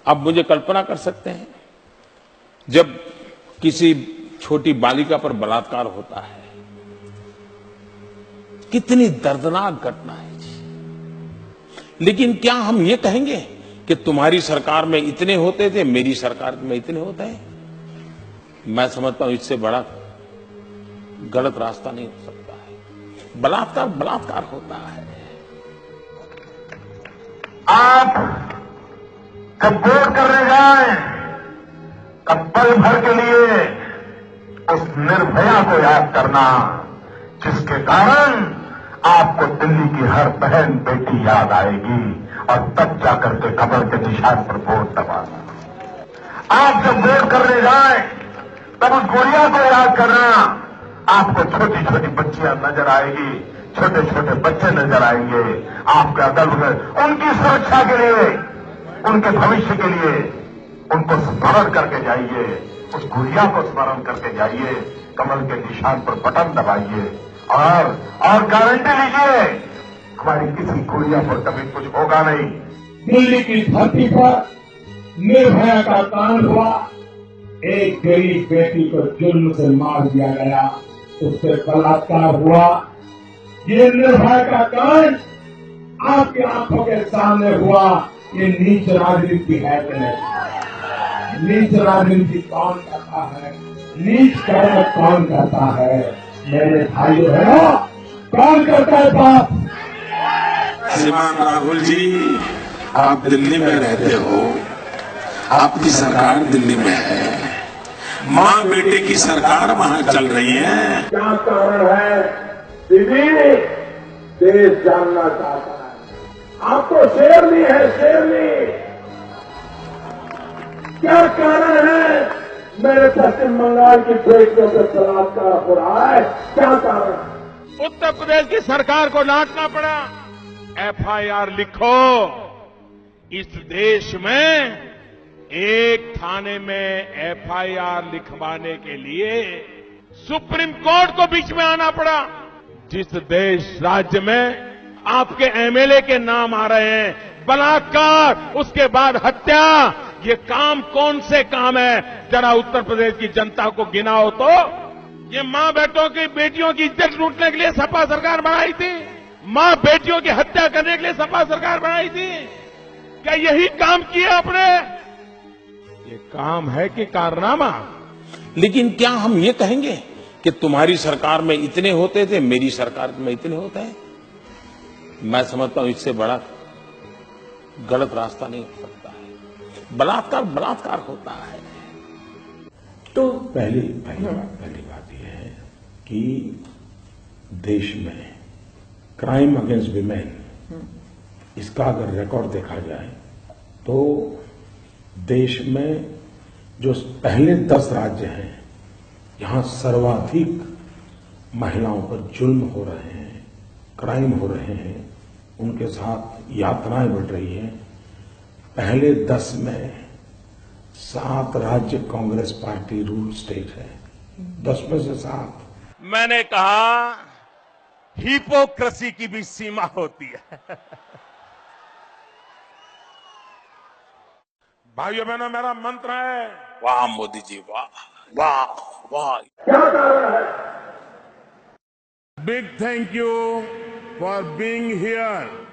आप मुझे कल्पना कर सकते हैं जब किसी छोटी बालिका पर बलात्कार होता है, कितनी दर्दनाक घटना है जी। लेकिन क्या हम ये कहेंगे कि तुम्हारी सरकार में इतने होते थे, मेरी सरकार में इतने होते हैं? मैं समझता हूं इससे बड़ा गलत रास्ता नहीं हो सकता है। बलात्कार बलात्कार होता है। आप जब वोट करने जाएं, तब पल भर के लिए उस निर्भया को याद करना जिसके कारण आपको दिल्ली की हर बहन बेटी याद आएगी और तब जाकर के कमल के निशान पर वोट दबाना। आप जब वोट करने जाएं, तब उस गुड़िया को याद करना। आपको छोटी छोटी बच्चियां नजर आएगी, छोटे छोटे बच्चे नजर आएंगे आपके अगल बगल। उनकी सुरक्षा के लिए, उनके भविष्य के लिए उनको स्मरण करके जाइए, उस गुड़िया को स्मरण करके जाइए, कमल के निशान पर बटन दबाइए और गारंटी लीजिए हमारी किसी गुड़िया पर कभी कुछ होगा नहीं। दिल्ली की धरती पर निर्भया का कांड हुआ, एक गरीब बेटी को जुल्म से मार दिया गया, उससे बलात्कार हुआ। ये निर्भया का कांड आपकी आंखों के सामने हुआ। ये नीच राजनीति है कि नहीं? नीच राजनीति कौन करता है? नीच कर्म कौन करता है? मेरे भाइयों बहनों, कौन करता है पाप? श्रीमान राहुल जी, आप दिल्ली में रहते हो, आपकी सरकार दिल्ली में है, माँ बेटे की सरकार वहां चल रही है। क्या कारण है? दीदी, देश जानना चाहता है। आपको शेरनी है, शेरनी। क्या कारण है मेरे पश्चिम बंगाल की बेटियों से बलात्कार हो रहा है? क्या कारण? उत्तर प्रदेश की सरकार को डांटना पड़ा। एफआईआर लिखो। इस देश में एक थाने में एफआईआर लिखवाने के लिए सुप्रीम कोर्ट को बीच में आना पड़ा। जिस देश राज्य में आपके एमएलए के नाम आ रहे हैं, बलात्कार, उसके बाद हत्या, ये काम कौन से काम है? जरा उत्तर प्रदेश की जनता को गिनाओ तो। ये मां बेटियों की इज्जत लूटने के लिए सपा सरकार बनाई थी, मां बेटियों की हत्या करने के लिए सपा सरकार बनाई थी। क्या यही काम किया आपने? ये काम है कि कारनामा? लेकिन क्या हम ये कहेंगे कि तुम्हारी सरकार में इतने होते थे, मेरी सरकार में इतने होते हैं? मैं समझता हूं इससे बड़ा गलत रास्ता नहीं हो सकता है। बलात्कार बलात्कार होता है। तो पहली बात यह है कि देश में क्राइम अगेंस्ट विमेन, इसका अगर रिकॉर्ड देखा जाए तो देश में जो पहले 10 राज्य हैं, यहां सर्वाधिक महिलाओं पर जुल्म हो रहे हैं, क्राइम हो रहे हैं, उनके साथ यातनाएं बढ़ रही हैं। पहले 10 में 7 राज्य कांग्रेस पार्टी रूल स्टेट है, 10 में से 7। मैंने कहा हिपोक्रेसी की भी सीमा होती है। भाइयों बहनों, मेरा मंत्र है, वाह मोदी जी, वाह वाह वाह। क्या कारण है? Big thank you for being here.